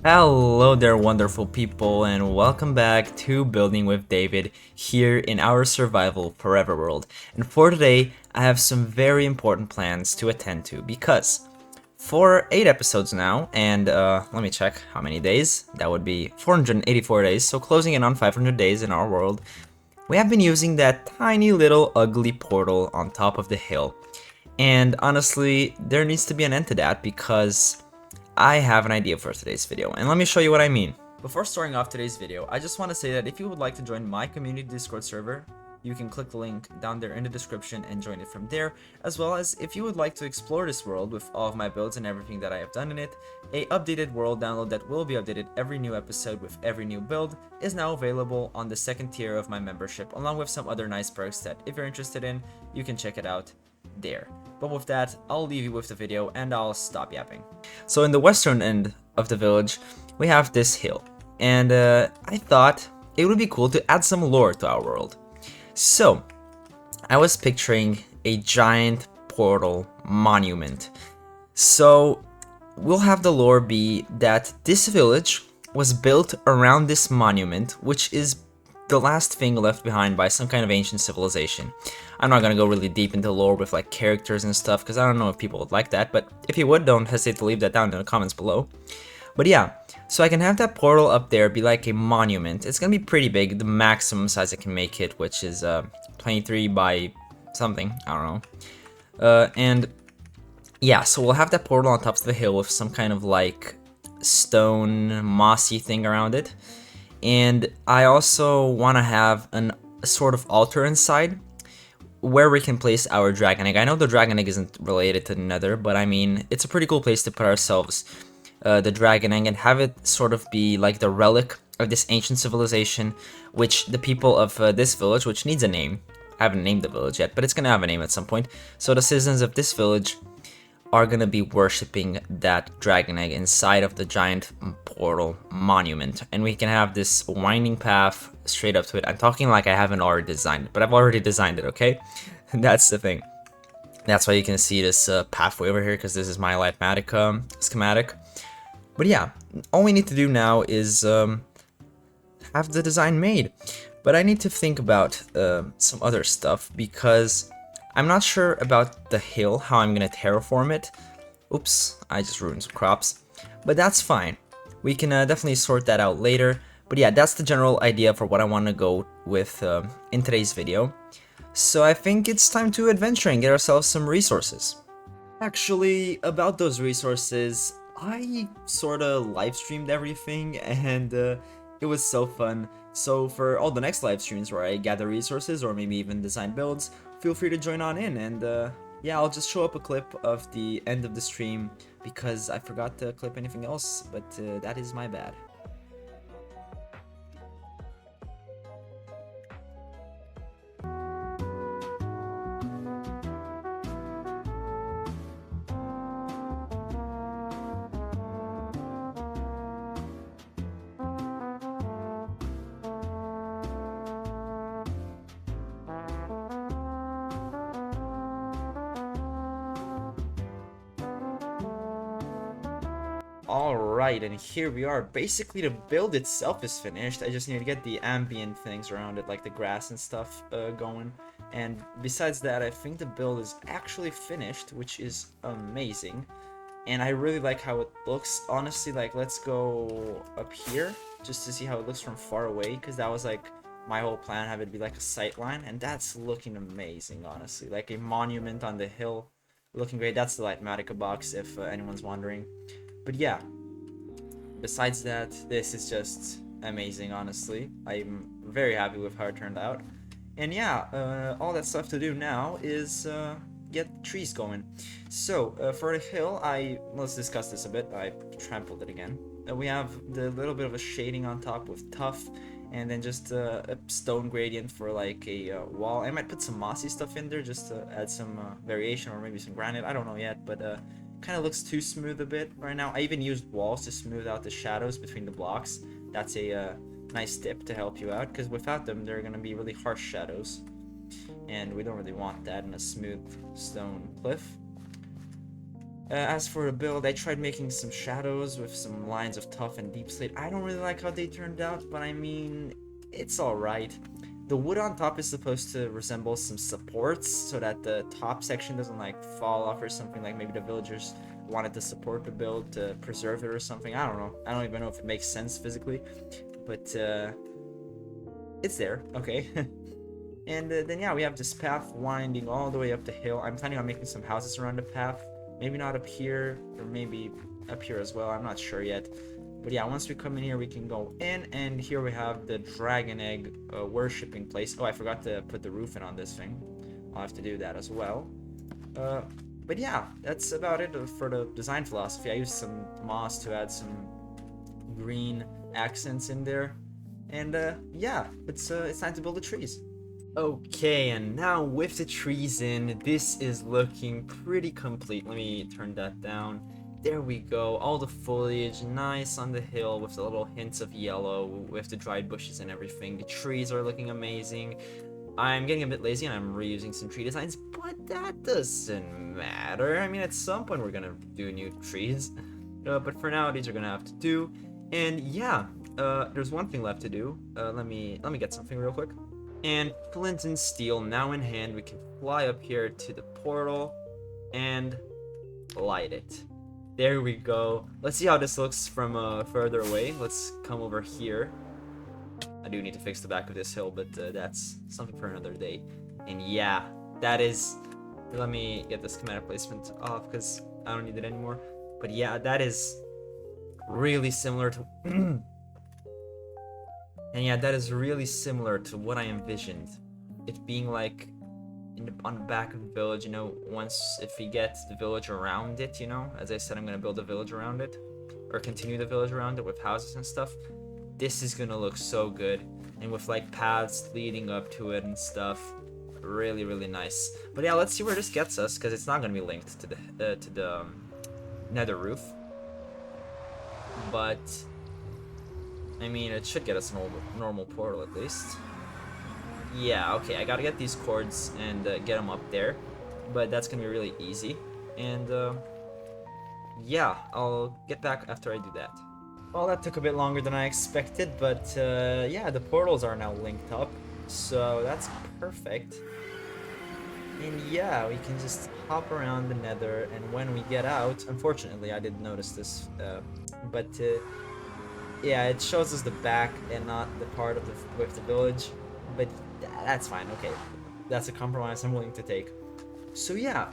Hello there, wonderful people, and welcome back to Building with David here in our Survival Forever world. And for today, I have some very important plans to attend to because for 8 episodes now, and let me check how many days, that would be 484 days, so closing in on 500 days in our world, we have been using that tiny little ugly portal on top of the hill. And honestly, there needs to be an end to that because I have an idea for today's video, and let me show you what I mean. Before starting off today's video, I just want to say that if you would like to join my community Discord server, you can click the link down there in the description and join it from there, as well as if you would like to explore this world with all of my builds and everything that I have done in it, a updated world download that will be updated every new episode with every new build is now available on the second tier of my membership, along with some other nice perks that if you're interested in, you can check it out there. But with that, I'll leave you with the video and I'll stop yapping. So in the western end of the village, we have this hill, and I thought it would be cool to add some lore to our world. So I was picturing a giant portal monument. So we'll have the lore be that this village was built around this monument, which is the last thing left behind by some kind of ancient civilization. I'm not gonna go really deep into lore with like characters and stuff because I don't know if people would like that, but if you would, don't hesitate to leave that down in the comments below. But yeah, so I can have that portal up there be like a monument. It's gonna be pretty big, the maximum size I can make it, which is 23 by something, I don't know. And yeah, so we'll have that portal on top of the hill with some kind of like stone mossy thing around it. And I also want to have a sort of altar inside where we can place our dragon egg. I know the dragon egg isn't related to the nether, but I mean, it's a pretty cool place to put ourselves the dragon egg and have it sort of be like the relic of this ancient civilization, which the people of this village, which needs a name, I haven't named the village yet, but it's gonna have a name at some point. So the citizens of this village are gonna be worshipping that dragon egg inside of the giant portal monument, and we can have this winding path straight up to it. I'm talking like I haven't already designed it, but I've already designed it, okay? That's the thing. That's why you can see this pathway over here, because this is my Litematic schematic. But yeah, all we need to do now is have the design made. But I need to think about some other stuff, because I'm not sure about the hill, how I'm gonna terraform it. Oops, I just ruined some crops. But that's fine. We can definitely sort that out later. But yeah, that's the general idea for what I want to go with in today's video. So I think it's time to adventure and get ourselves some resources. Actually, about those resources, I sorta live streamed everything and it was so fun. So for all the next live streams where I gather resources or maybe even design builds, feel free to join on in, and yeah, I'll just show up a clip of the end of the stream because I forgot to clip anything else, but that is my bad. Alright, and here we are. Basically, the build itself is finished. I just need to get the ambient things around it, like the grass and stuff, going. And besides that, I think the build is actually finished, which is amazing. And I really like how it looks. Honestly, like, let's go up here just to see how it looks from far away, because that was like my whole plan, have it be like a sight line, and that's looking amazing, honestly. Like a monument on the hill, looking great. That's the Litematica box, if anyone's wondering. But yeah, besides that, this is just amazing, honestly. I'm very happy with how it turned out. And yeah, all that stuff to do now is get trees going. So, for the hill, let's discuss this a bit. I trampled it again. We have the little bit of a shading on top with tuff, and then just a stone gradient for like a wall. I might put some mossy stuff in there just to add some variation, or maybe some granite, I don't know yet, but kind of looks too smooth a bit right now. I even used walls to smooth out the shadows between the blocks. That's a nice tip to help you out, because without them, they're going to be really harsh shadows. And we don't really want that in a smooth stone cliff. As for the build, I tried making some shadows with some lines of tough and deep slate. I don't really like how they turned out, but I mean, it's alright. The wood on top is supposed to resemble some supports so that the top section doesn't like fall off or something. Like maybe the villagers wanted to support the build to preserve it or something. I don't know. I don't even know if it makes sense physically, but it's there. Okay. And then yeah, we have this path winding all the way up the hill. I'm planning on making some houses around the path. Maybe not up here, or maybe up here as well. I'm not sure yet. But yeah, once we come in here, we can go in, and here we have the dragon egg worshipping place. Oh, I forgot to put the roof in on this thing. I'll have to do that as well. But yeah, that's about it for the design philosophy. I used some moss to add some green accents in there. And yeah, it's time to build the trees. Okay, and now with the trees in, this is looking pretty complete. Let me turn that down. There we go, all the foliage nice on the hill with the little hints of yellow with the dried bushes and everything. The trees are looking amazing. I'm getting a bit lazy and I'm reusing some tree designs, but that doesn't matter. I mean, at some point we're gonna do new trees, but for now these are gonna have to do. And yeah, there's one thing left to do. Let me get something real quick. And flint and steel now in hand, we can fly up here to the portal and light it. There we go. Let's see how this looks from further away. Let's come over here. I do need to fix the back of this hill, but that's something for another day. And yeah, that is... Let me get the schematic placement off because I don't need it anymore. But yeah, that is really similar to... And yeah, that is really similar to what I envisioned. It being like on the back of the village, you know, once if we get the village around it, you know, as I said, I'm gonna build a village around it, or continue the village around it with houses and stuff. This is gonna look so good, and with like paths leading up to it and stuff, really nice. But yeah, let's see where this gets us, because it's not gonna be linked to the nether roof. But I mean, it should get us a normal portal at least. Yeah, okay, I gotta get these cords and get them up there, but that's gonna be really easy. And yeah, I'll get back after I do that. Well, that took a bit longer than I expected, but yeah, the portals are now linked up, so that's perfect. And yeah, we can just hop around the nether, and when we get out, unfortunately, I didn't notice this, but yeah, it shows us the back and not the part of the with the village, but that's fine. Okay, that's a compromise I'm willing to take. So yeah,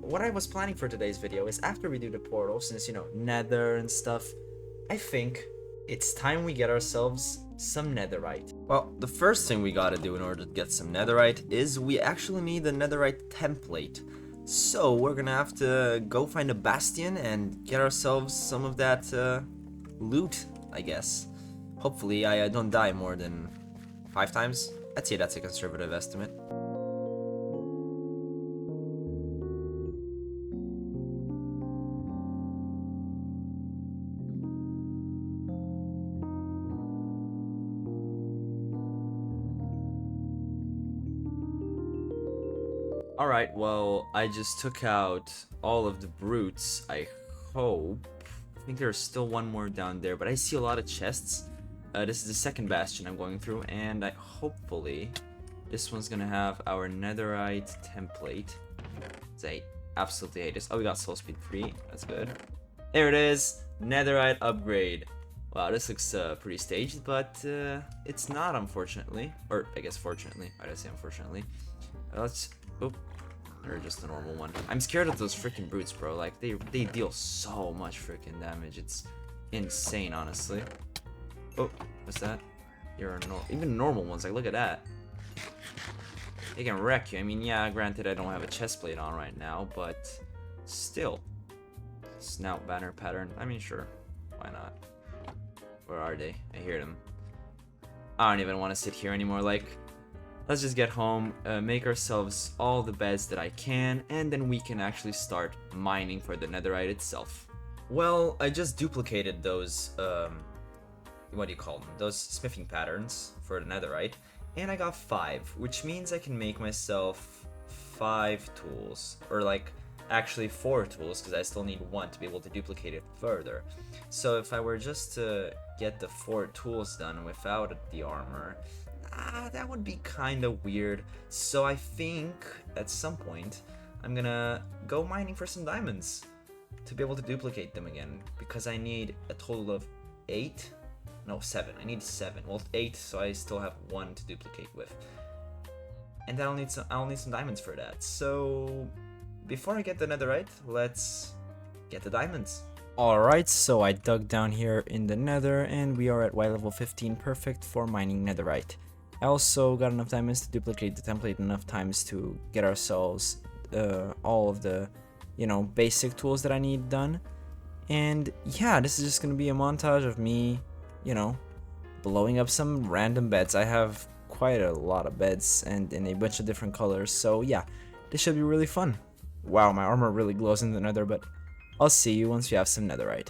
what I was planning for today's video is after we do the portal, since you know nether and stuff, I think it's time we get ourselves some netherite. Well, the first thing we gotta do in order to get some netherite is we actually need the netherite template. So we're gonna have to go find a bastion and get ourselves some of that loot, I guess. Hopefully I don't die more than 5 times. I'd say that's a conservative estimate. Alright, well, I just took out all of the brutes, I hope. I think there's still one more down there, but I see a lot of chests. This is the second bastion I'm going through, and hopefully this one's gonna have our netherite template. I absolutely hate this. Oh, we got soul speed 3, that's good. There it is, netherite upgrade. Wow, this looks pretty staged, but it's not, unfortunately. Or, I guess fortunately. Why did I say unfortunately? Let's... Oop. Or just a normal one. I'm scared of those freaking brutes, bro. Like, they deal so much freaking damage. It's insane, honestly. Oh, what's that? Even normal ones, like, look at that. They can wreck you. I mean, yeah, granted, I don't have a chest plate on right now, but still. Snout banner pattern. I mean, sure. Why not? Where are they? I hear them. I don't even want to sit here anymore. Like, let's just get home, make ourselves all the beds that I can, and then we can actually start mining for the netherite itself. Well, I just duplicated those, what do you call them? Those smithing patterns for the netherite, and I got 5, which means I can make myself 5 tools, or like actually 4 tools, because I still need 1 to be able to duplicate it further. So if I were just to get the 4 tools done without the armor, that would be kind of weird. So I think at some point I'm gonna go mining for some diamonds to be able to duplicate them again, because I need a total of 8. No, 7. I need 7. Well, 8, so I still have 1 to duplicate with. And I'll need some diamonds for that. So before I get the netherite, let's get the diamonds. Alright, so I dug down here in the nether and we are at Y level 15, perfect for mining netherite. I also got enough diamonds to duplicate the template enough times to get ourselves all of the, basic tools that I need done. And yeah, this is just gonna be a montage of me, blowing up some random beds. I have quite a lot of beds and in a bunch of different colors, so yeah, this should be really fun. Wow, my armor really glows in the nether, but I'll see you once we have some netherite.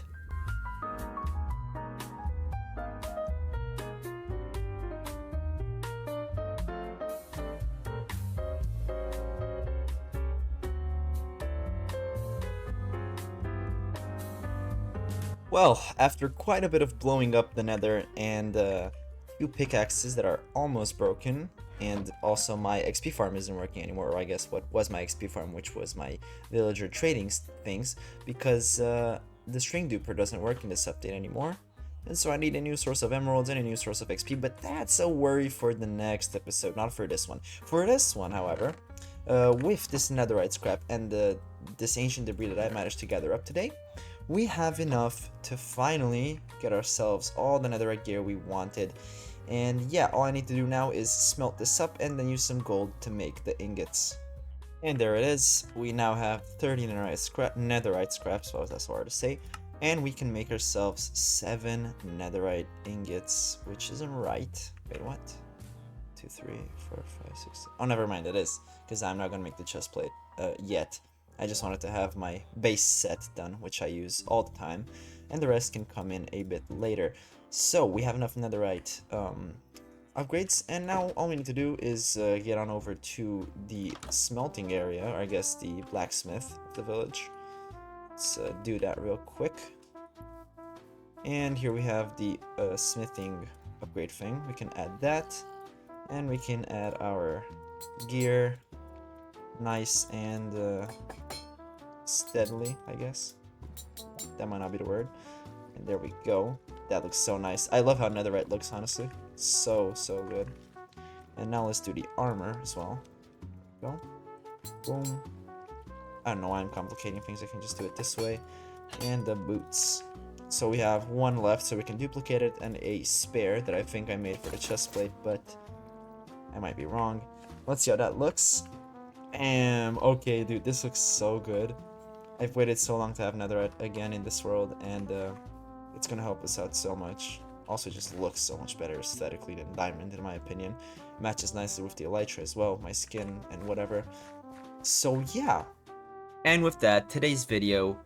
Well, after quite a bit of blowing up the nether and a few pickaxes that are almost broken, and also my XP farm isn't working anymore, or I guess what was my XP farm, which was my villager trading things, because the string duper doesn't work in this update anymore, and so I need a new source of emeralds and a new source of XP, but that's a worry for the next episode, not for this one. For this one, however, with this netherite scrap and this ancient debris that I managed to gather up today, we have enough to finally get ourselves all the netherite gear we wanted. And yeah, all I need to do now is smelt this up and then use some gold to make the ingots. And there it is. We now have 30 netherite scraps, well, that's hard to say. And we can make ourselves 7 netherite ingots, which isn't right. Wait, what? 2, 3, 4, 5, 6. Oh, never mind, it is, because I'm not going to make the chest plate yet. I just wanted to have my base set done, which I use all the time, and the rest can come in a bit later. So we have enough netherite upgrades, and now all we need to do is get on over to the smelting area, or I guess the blacksmith of the village. Let's do that real quick. And here we have the smithing upgrade thing. We can add that, and we can add our gear nice and steadily, I guess. That might not be the word. And there we go. That looks so nice. I love how netherite looks, honestly. So good. And now let's do the armor as well. Go. Boom. I don't know why I'm complicating things. I can just do it this way. And the boots. So we have 1 left, so we can duplicate it, and a spare that I think I made for the chest plate, but I might be wrong. Let's see how that looks. Okay, dude, this looks so good. I've waited so long to have netherite again in this world, and it's gonna help us out so much. Also, it just looks so much better aesthetically than diamond, in my opinion. Matches nicely with the elytra as well, my skin and whatever. So yeah. And with that, today's video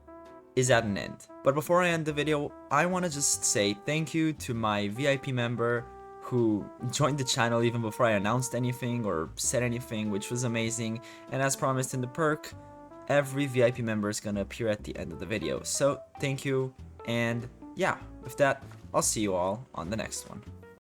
is at an end. But before I end the video, I want to just say thank you to my VIP member who joined the channel even before I announced anything or said anything, which was amazing. And as promised in the perk, every VIP member is gonna appear at the end of the video. So thank you, and yeah, with that, I'll see you all on the next one.